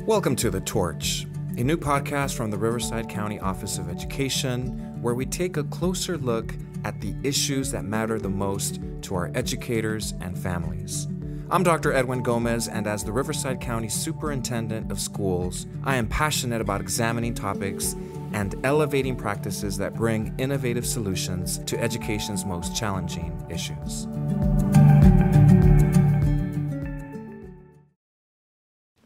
Welcome to The Torch, a new podcast from the Riverside County Office of Education, where we take a closer look at the issues that matter the most to our educators and families. I'm Dr. Edwin Gomez, and as the Riverside County Superintendent of Schools, I am passionate about examining topics and elevating practices that bring innovative solutions to education's most challenging issues.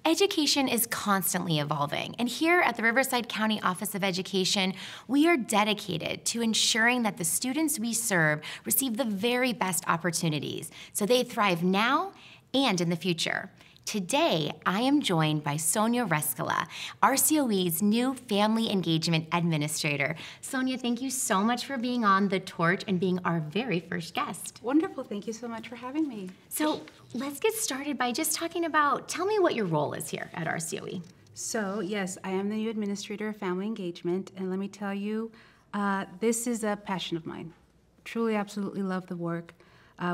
Education is constantly evolving, and here at the Riverside County Office of Education, we are dedicated to ensuring that the students we serve receive the very best opportunities so they thrive now and in the future. Today, I am joined by Sonia Reskala, RCOE's new Family Engagement Administrator. Sonia, thank you so much for being on The Torch and being our very first guest. Wonderful, thank you so much for having me. So let's get started by just talking about, tell me what your role is here at RCOE. So yes, I am the new Administrator of Family Engagement, and let me tell you, this is a passion of mine. Truly, absolutely love the work.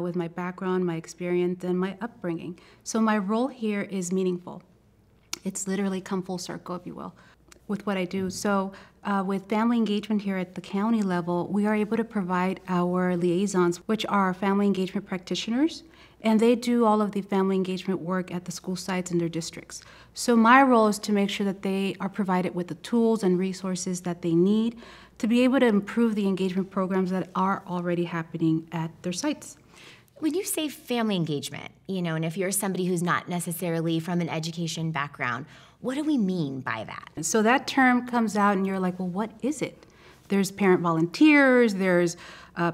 With my background, my experience, and my upbringing. So my role here is meaningful. It's literally come full circle, if you will, with what I do. So with family engagement here at the county level, we are able to provide our liaisons, which are family engagement practitioners, and they do all of the family engagement work at the school sites in their districts. So my role is to make sure that they are provided with the tools and resources that they need to be able to improve the engagement programs that are already happening at their sites. When you say family engagement, and if you're somebody who's not necessarily from an education background, what do we mean by that? So that term comes out and you're like, well, what is it? There's parent volunteers, there's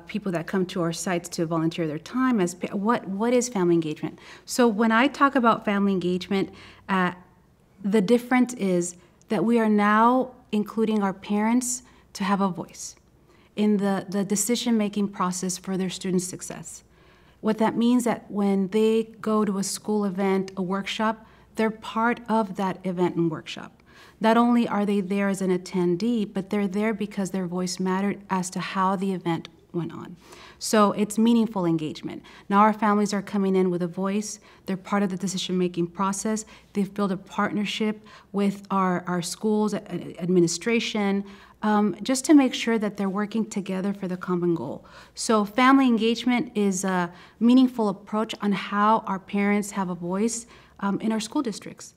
people that come to our sites to volunteer their time. What is family engagement? So when I talk about family engagement, the difference is that we are now including our parents to have a voice in the decision-making process for their students' success. What that means that when they go to a school event, a workshop, they're part of that event and workshop. Not only are they there as an attendee, but they're there because their voice mattered as to how the event went on. So it's meaningful engagement. Now our families are coming in with a voice. They're part of the decision-making process. They've built a partnership with our schools, administration, just to make sure that they're working together for the common goal. So family engagement is a meaningful approach on how our parents have a voice in our school districts.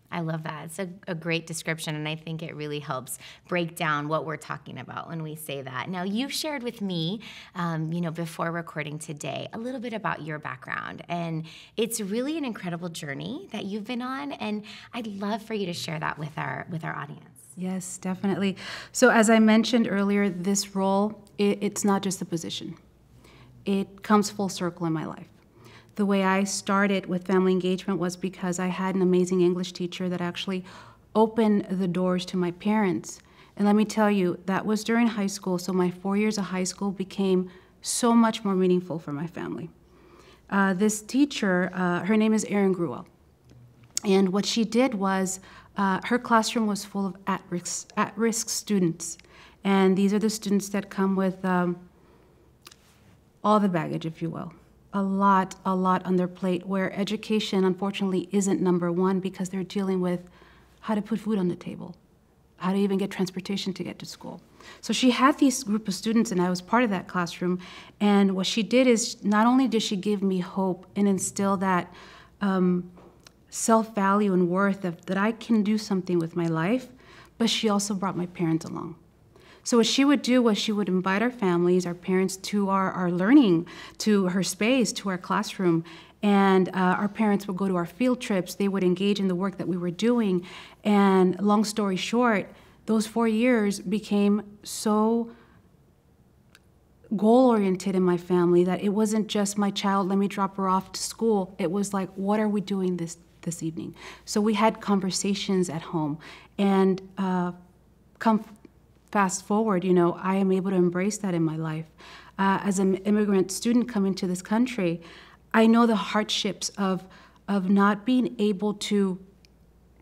I love that. It's a great description, and I think it really helps break down what we're talking about when we say that. Now, you've shared with me, before recording today, a little bit about your background, and it's really an incredible journey that you've been on, and I'd love for you to share that with our audience. Yes, definitely. So as I mentioned earlier, this role, it's not just a position. It comes full circle in my life. The way I started with family engagement was because I had an amazing English teacher that actually opened the doors to my parents. And let me tell you, that was during high school, so my 4 years of high school became so much more meaningful for my family. This teacher, her name is Erin Gruel. And what she did was, her classroom was full of at-risk students. And these are the students that come with all the baggage, if you will. A lot on their plate, where education, unfortunately, isn't number one because they're dealing with how to put food on the table, how to even get transportation to get to school. So she had this group of students, and I was part of that classroom. And what she did is, not only did she give me hope and instill that self-value and worth that I can do something with my life, but she also brought my parents along. So what she would do was she would invite our families, our parents, to our learning, to her space, to our classroom, and our parents would go to our field trips. They would engage in the work that we were doing, and long story short, those 4 years became so goal-oriented in my family that it wasn't just my child, let me drop her off to school. It was like, what are we doing this evening? So we had conversations at home, and fast forward, I am able to embrace that in my life. As an immigrant student coming to this country, I know the hardships of not being able to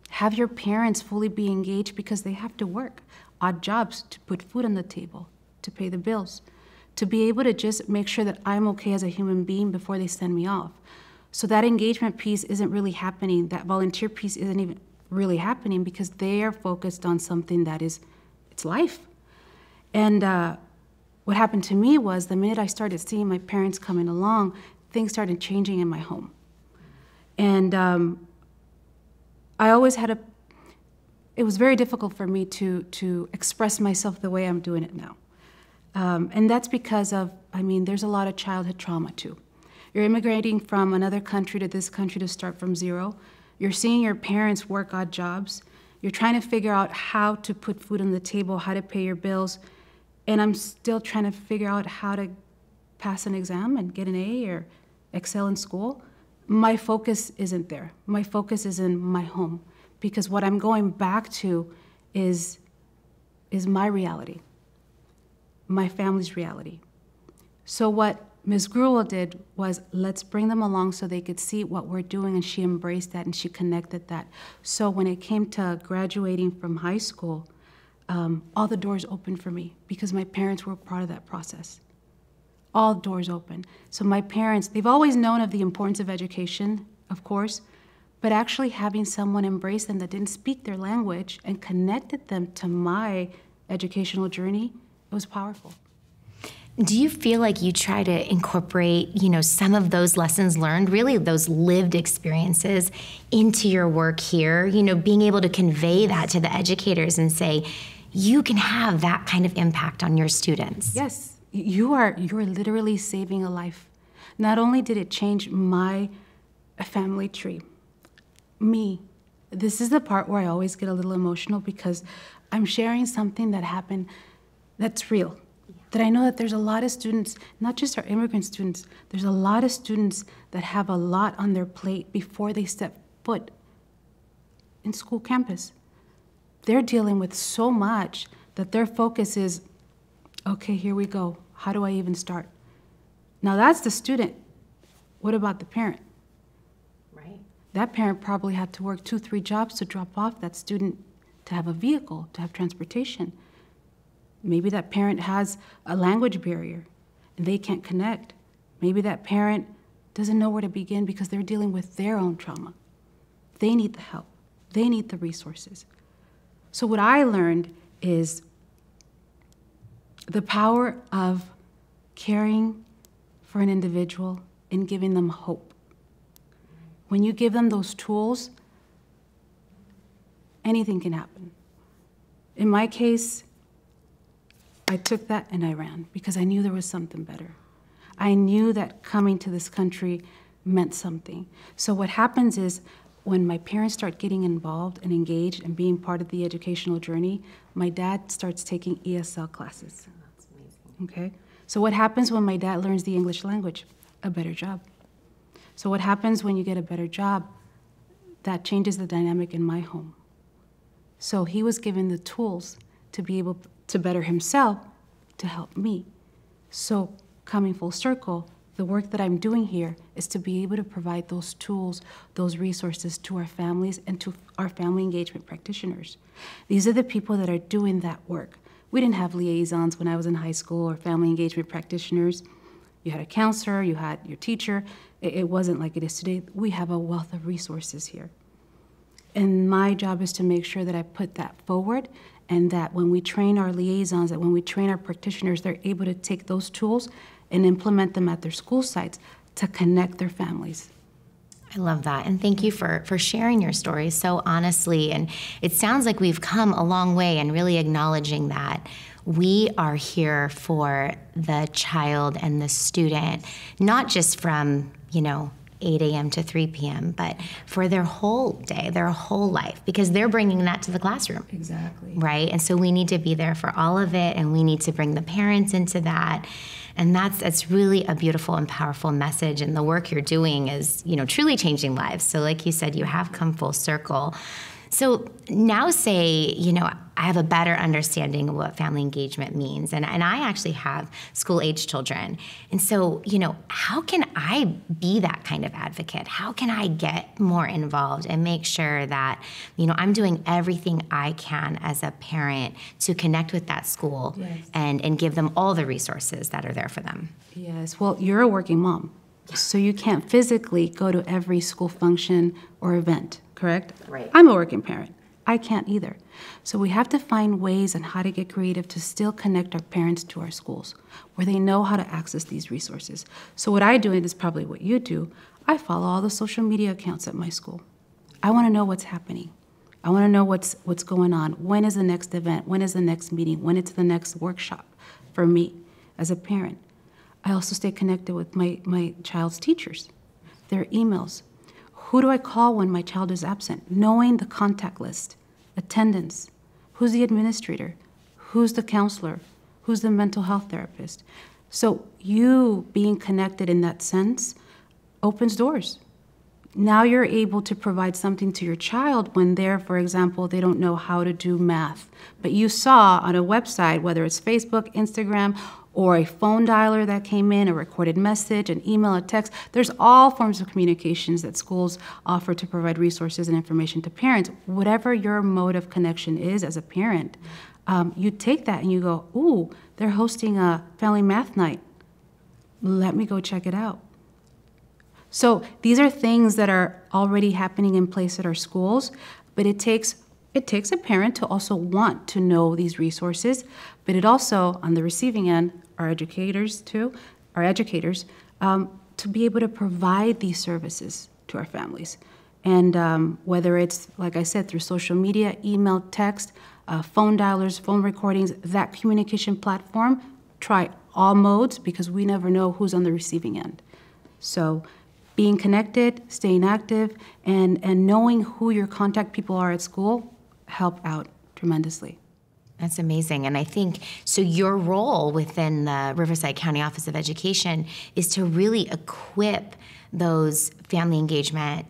have your parents fully be engaged because they have to work odd jobs to put food on the table, to pay the bills, to be able to just make sure that I'm okay as a human being before they send me off. So that engagement piece isn't really happening. That volunteer piece isn't even really happening because they are focused on something that is, it's life. And what happened to me was the minute I started seeing my parents coming along, things started changing in my home. And I always had it was very difficult for me to express myself the way I'm doing it now. And that's because of, there's a lot of childhood trauma too. You're immigrating from another country to this country to start from zero. You're seeing your parents work odd jobs. You're trying to figure out how to put food on the table, how to pay your bills. And I'm still trying to figure out how to pass an exam and get an A or excel in school. My focus isn't there. My focus is in my home, because what I'm going back to is my reality, my family's reality. So what Ms. Gruel did was, let's bring them along so they could see what we're doing, and she embraced that and she connected that. So when it came to graduating from high school, all the doors opened for me because my parents were part of that process. All doors open. So my parents, they've always known of the importance of education, of course, but actually having someone embrace them that didn't speak their language and connected them to my educational journey, it was powerful. Do you feel like you try to incorporate, some of those lessons learned, really those lived experiences into your work here, being able to convey that to the educators and say, you can have that kind of impact on your students? Yes. You're literally saving a life. Not only did it change my family tree, me. This is the part where I always get a little emotional because I'm sharing something that happened that's real. That I know that there's a lot of students, not just our immigrant students, there's a lot of students that have a lot on their plate before they step foot in school campus. They're dealing with so much that their focus is, okay, here we go. How do I even start? Now that's the student. What about the parent? Right. That parent probably had to work 2-3 jobs to drop off that student to have a vehicle, to have transportation. Maybe that parent has a language barrier and they can't connect. Maybe that parent doesn't know where to begin because they're dealing with their own trauma. They need the help. They need the resources. So what I learned is the power of caring for an individual and giving them hope. When you give them those tools, anything can happen. In my case, I took that and I ran because I knew there was something better. I knew that coming to this country meant something. So what happens is when my parents start getting involved and engaged and being part of the educational journey, my dad starts taking ESL classes. That's amazing. Okay? So what happens when my dad learns the English language? A better job. So what happens when you get a better job? That changes the dynamic in my home. So he was given the tools to be able to better himself to help me. So coming full circle, the work that I'm doing here is to be able to provide those tools, those resources to our families and to our family engagement practitioners. These are the people that are doing that work. We didn't have liaisons when I was in high school or family engagement practitioners. You had a counselor, you had your teacher. It wasn't like it is today. We have a wealth of resources here. And my job is to make sure that I put that forward and that when we train our liaisons, that when we train our practitioners, they're able to take those tools and implement them at their school sites to connect their families. I love that. And thank you for sharing your story so honestly. And it sounds like we've come a long way in really acknowledging that we are here for the child and the student, not just from, 8 a.m. to 3 p.m., but for their whole day, their whole life, because they're bringing that to the classroom. Exactly. Right? And so we need to be there for all of it, and we need to bring the parents into that. And that's really a beautiful and powerful message, and the work you're doing is, truly changing lives. So like you said, you have come full circle. So now say, I have a better understanding of what family engagement means. And I actually have school-age children. And so, how can I be that kind of advocate? How can I get more involved and make sure that, I'm doing everything I can as a parent to connect with that school Yes. and give them all the resources that are there for them? Yes, well, you're a working mom, so you can't physically go to every school function or event. correct? Right. I'm a working parent. I can't either. So we have to find ways on how to get creative to still connect our parents to our schools, where they know how to access these resources. So what I do, and is probably what you do, I follow all the social media accounts at my school. I want to know what's happening. I want to know what's going on. When is the next event? When is the next meeting? When is the next workshop for me as a parent? I also stay connected with my child's teachers, their emails. Who do I call when my child is absent? Knowing the contact list, attendance, who's the administrator, who's the counselor, who's the mental health therapist. So you being connected in that sense opens doors. Now you're able to provide something to your child when they're, for example, they don't know how to do math. But you saw on a website, whether it's Facebook, Instagram, or a phone dialer that came in, a recorded message, an email, a text. There's all forms of communications that schools offer to provide resources and information to parents. Whatever your mode of connection is as a parent, you take that and you go, ooh, they're hosting a family math night. Let me go check it out. So these are things that are already happening in place at our schools, but it takes a parent to also want to know these resources, but it also, on the receiving end, our educators, to be able to provide these services to our families. And whether it's, like I said, through social media, email, text, phone dialers, phone recordings, that communication platform, try all modes because we never know who's on the receiving end. So being connected, staying active, and knowing who your contact people are at school help out tremendously. That's amazing. And I think, so your role within the Riverside County Office of Education is to really equip those family engagement,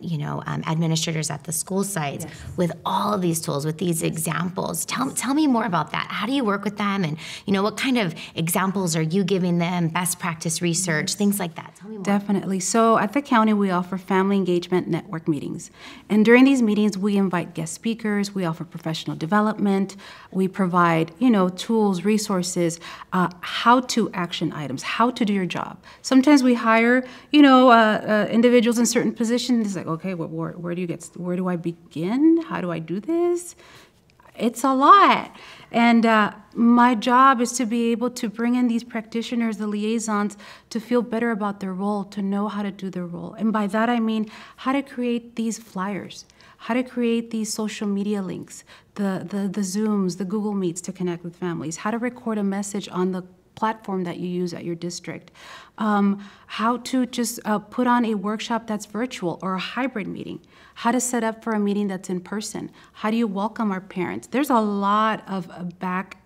administrators at the school sites with all of these tools, with these examples. Tell me more about that. How do you work with them? And, what kind of examples are you giving them, best practice research, things like that? Tell me more. Definitely. So at the county, we offer family engagement network meetings. And during these meetings, we invite guest speakers. We offer professional development. We provide, tools, resources, how-to action items, how to do your job. Sometimes we hire, individuals in certain positions. It's like, okay, where do I begin? How do I do this? It's a lot. And my job is to be able to bring in these practitioners, the liaisons, to feel better about their role, to know how to do their role. And by that I mean how to create these flyers, how to create these social media links, the Zooms, the Google Meets to connect with families, how to record a message on the platform that you use at your district, how to just put on a workshop that's virtual or a hybrid meeting, how to set up for a meeting that's in person, how do you welcome our parents. There's a lot of back,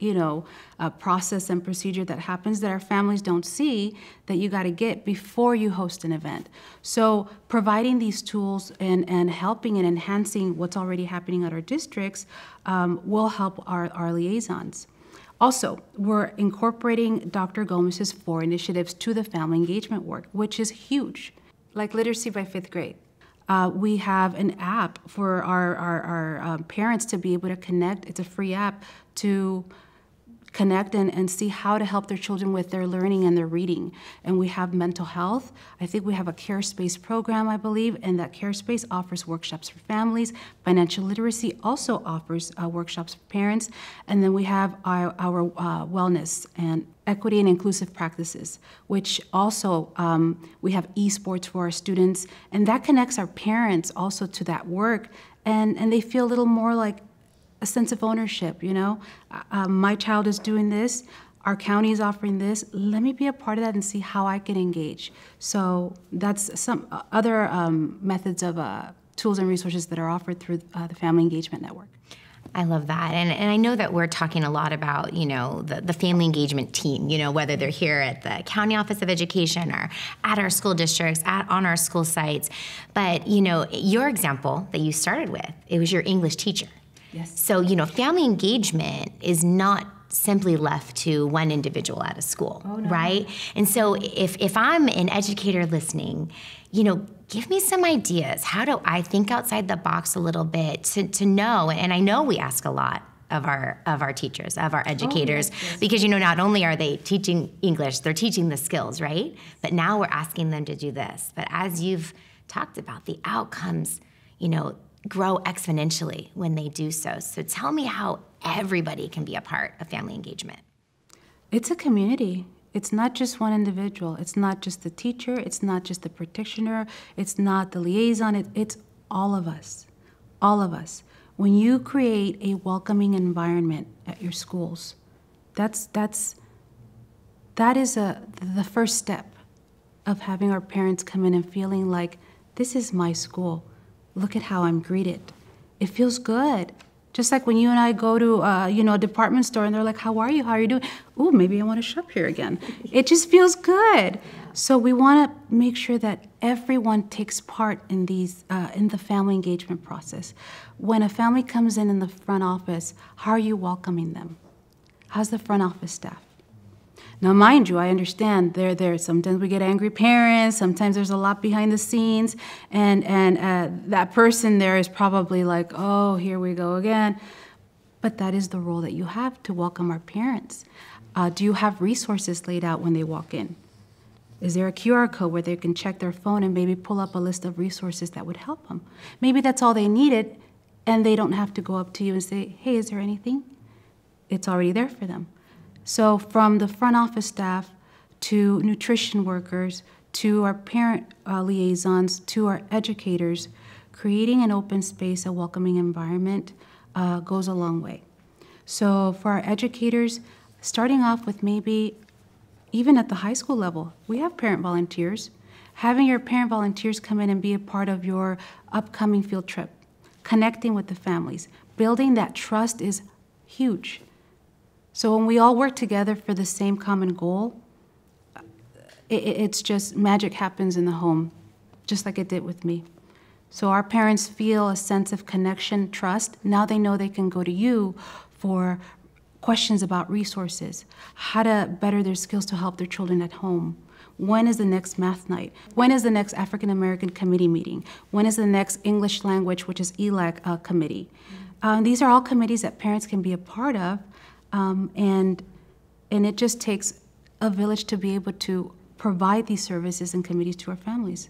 process and procedure that happens that our families don't see that you got to get before you host an event. So providing these tools and helping and enhancing what's already happening at our districts will help our liaisons. Also, we're incorporating Dr. Gomez's 4 initiatives to the family engagement work, which is huge, like literacy by 5th grade. We have an app for our parents to be able to connect. It's a free app to connect and see how to help their children with their learning and their reading. And we have mental health. I think we have a Care Space program, I believe, and that Care Space offers workshops for families. Financial literacy also offers workshops for parents. And then we have our wellness and equity and inclusive practices, which also we have esports for our students. And that connects our parents also to that work. And they feel a little more like a sense of ownership, my child is doing this, our county is offering this, let me be a part of that and see how I can engage. So that's some other methods of tools and resources that are offered through the Family Engagement Network. I love that. And I know that we're talking a lot about, the family engagement team, whether they're here at the County Office of Education or at our school districts, on our school sites. But, your example that you started with, it was your English teacher. Yes. So, family engagement is not simply left to one individual at a school, right? And so if I'm an educator listening, give me some ideas. How do I think outside the box a little bit to know, and I know we ask a lot of our teachers, of our educators, because, not only are they teaching English, they're teaching the skills, right? But now we're asking them to do this. But as you've talked about, the outcomes, grow exponentially when they do so. So tell me how everybody can be a part of family engagement. It's a community. It's not just one individual. It's not just the teacher. It's not just the practitioner. It's not the liaison. It's all of us. All of us. When you create a welcoming environment at your schools, that is the first step of having our parents come in and feeling like, this is my school. Look at how I'm greeted. It feels good. Just like when you and I go to a department store and they're like, how are you? How are you doing? Ooh, maybe I want to shop here again. It just feels good. So we want to make sure that everyone takes part in the family engagement process. When a family comes in the front office, how are you welcoming them? How's the front office staff? Now, mind you, I understand sometimes we get angry parents, sometimes there's a lot behind the scenes, and that person there is probably like, oh, here we go again. But that is the role that you have to welcome our parents. Do you have resources laid out when they walk in? Is there a QR code where they can check their phone and maybe pull up a list of resources that would help them? Maybe that's all they needed, and they don't have to go up to you and say, hey, is there anything? It's already there for them. So from the front office staff to nutrition workers to our parent liaisons to our educators, creating an open space, a welcoming environment goes a long way. So for our educators, starting off with maybe even at the high school level, we have parent volunteers. Having your parent volunteers come in and be a part of your upcoming field trip, connecting with the families, building that trust is huge. So when we all work together for the same common goal, it's just magic happens in the home, just like it did with me. So our parents feel a sense of connection, trust. Now they know they can go to you for questions about resources, how to better their skills to help their children at home. When is the next math night? When is the next African American committee meeting? When is the next English language, which is ELAC, committee? These are all committees that parents can be a part of. And it just takes a village to be able to provide these services and committees to our families.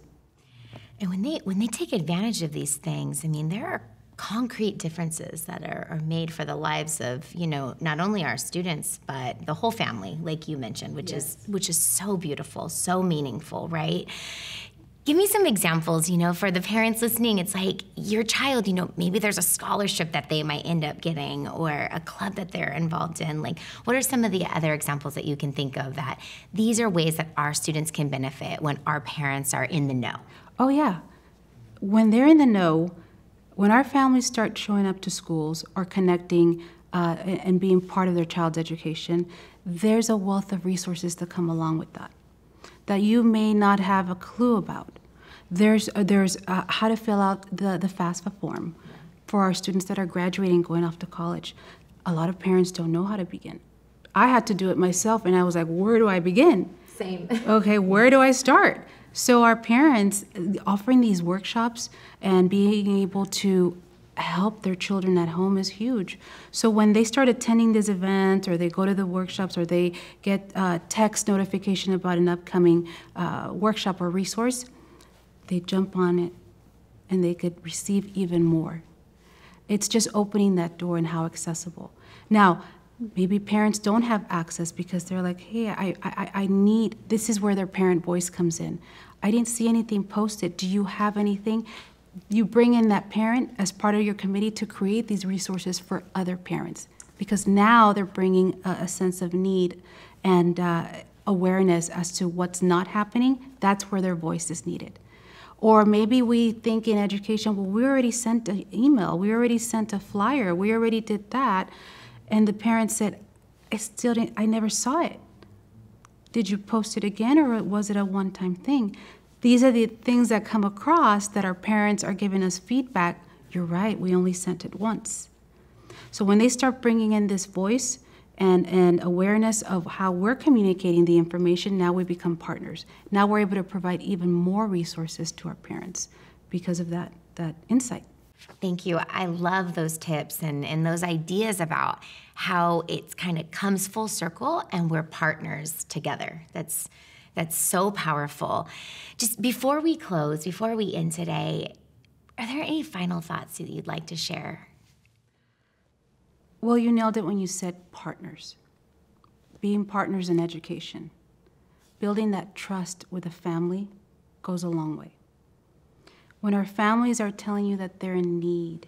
And when they take advantage of these things, I mean, there are concrete differences that are made for the lives of, not only our students, but the whole family, like you mentioned, which is so beautiful, so meaningful, right? Give me some examples, for the parents listening. It's like your child, maybe there's a scholarship that they might end up getting or a club that they're involved in. Like, what are some of the other examples that you can think of that these are ways that our students can benefit when our parents are in the know? Oh, yeah. When they're in the know, when our families start showing up to schools or connecting and being part of their child's education, there's a wealth of resources that come along with that you may not have a clue about. There's how to fill out the FAFSA form for our students that are graduating, going off to college. A lot of parents don't know how to begin. I had to do it myself, and I was like, where do I begin? Same. Okay, where do I start? So our parents offering these workshops and being able to help their children at home is huge. So when they start attending these events or they go to the workshops or they get a text notification about an upcoming workshop or resource, they jump on it and they could receive even more. It's just opening that door and how accessible. Now, maybe parents don't have access because they're like, hey, I need, this is where their parent voice comes in. I didn't see anything posted. Do you have anything? You bring in that parent as part of your committee to create these resources for other parents, because now they're bringing a sense of need and awareness as to what's not happening. That's where their voice is needed. Or maybe we think in education, well, we already sent an email, we already sent a flyer, we already did that. And the parent said, I never saw it. Did you post it again, or was it a one-time thing? These are the things that come across that our parents are giving us feedback. You're right, we only sent it once. So when they start bringing in this voice and awareness of how we're communicating the information, now we become partners. Now we're able to provide even more resources to our parents because of that insight. Thank you. I love those tips and those ideas about how it kind of comes full circle and we're partners together. That's so powerful. Just before we close, before we end today, Are there any final thoughts that you'd like to share? Well, you nailed it when you said partners. Being partners in education. Building that trust with a family goes a long way. When our families are telling you that they're in need,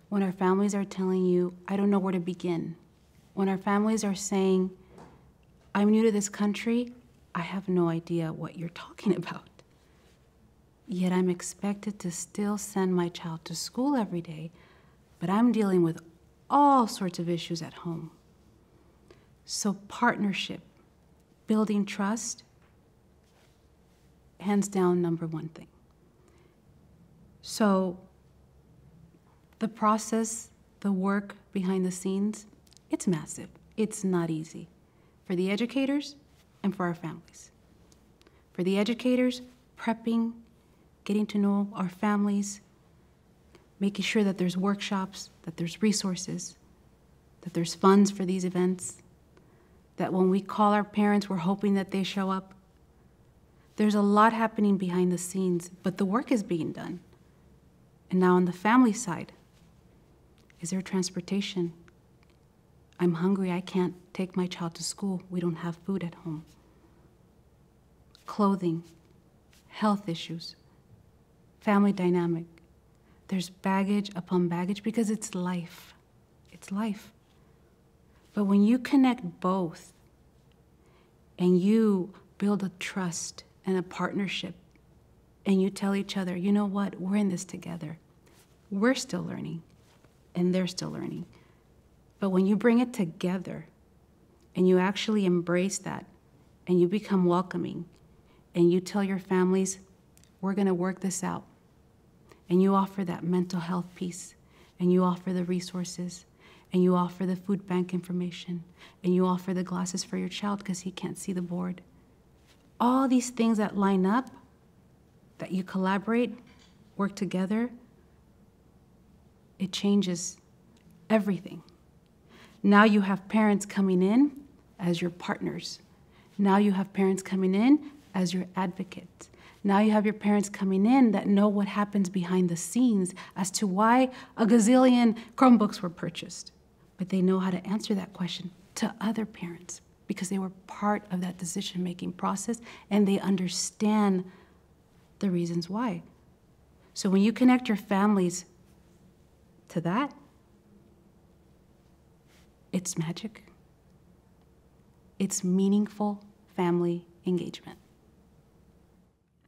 when our families are telling you, I don't know where to begin, when our families are saying, I'm new to this country, I have no idea what you're talking about. Yet I'm expected to still send my child to school every day, but I'm dealing with all sorts of issues at home. So partnership, building trust, hands down, number one thing. So the process, the work behind the scenes, it's massive. It's not easy for the educators and for our families. For the educators, prepping, getting to know our families, making sure that there's workshops, that there's resources, that there's funds for these events, that when we call our parents, we're hoping that they show up. There's a lot happening behind the scenes, but the work is being done. And now on the family side, is there transportation? I'm hungry, I can't take my child to school. We don't have food at home. Clothing, health issues, family dynamic. There's baggage upon baggage because it's life. It's life. But when you connect both and you build a trust and a partnership and you tell each other, you know what, we're in this together. We're still learning and they're still learning. But when you bring it together and you actually embrace that and you become welcoming and you tell your families, we're gonna work this out, and you offer that mental health piece, and you offer the resources, and you offer the food bank information, and you offer the glasses for your child because he can't see the board. All these things that line up, that you collaborate, work together, it changes everything. Now you have parents coming in as your partners. Now you have parents coming in as your advocates. Now you have your parents coming in that know what happens behind the scenes as to why a gazillion Chromebooks were purchased. But they know how to answer that question to other parents because they were part of that decision-making process and they understand the reasons why. So when you connect your families to that, it's magic. It's meaningful family engagement.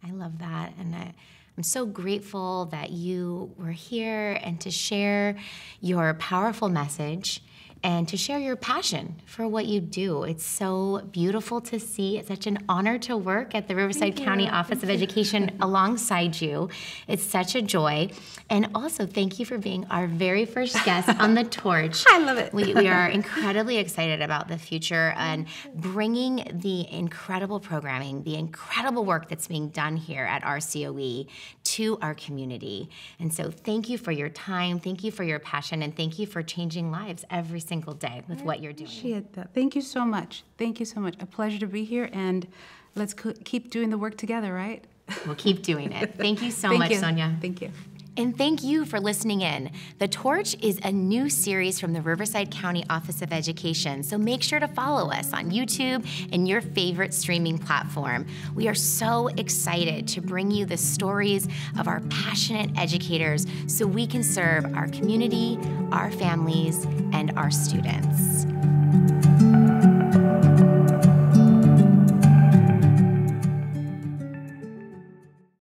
I love that, and I'm so grateful that you were here and to share your powerful message and to share your passion for what you do. It's so beautiful to see. It's such an honor to work at the Riverside County Office of Education alongside you. It's such a joy. And also, thank you for being our very first guest on The Torch. I love it. We are incredibly excited about the future and bringing the incredible programming, the incredible work that's being done here at RCOE to our community. And so thank you for your time, thank you for your passion, and thank you for changing lives every single day with what you're doing. I appreciate that. Thank you so much. Thank you so much. A pleasure to be here, and let's keep doing the work together, right? We'll keep doing it. Thank you so much, Sonia. Thank you. And thank you for listening in. The Torch is a new series from the Riverside County Office of Education, so make sure to follow us on YouTube and your favorite streaming platform. We are so excited to bring you the stories of our passionate educators so we can serve our community, our families, and our students.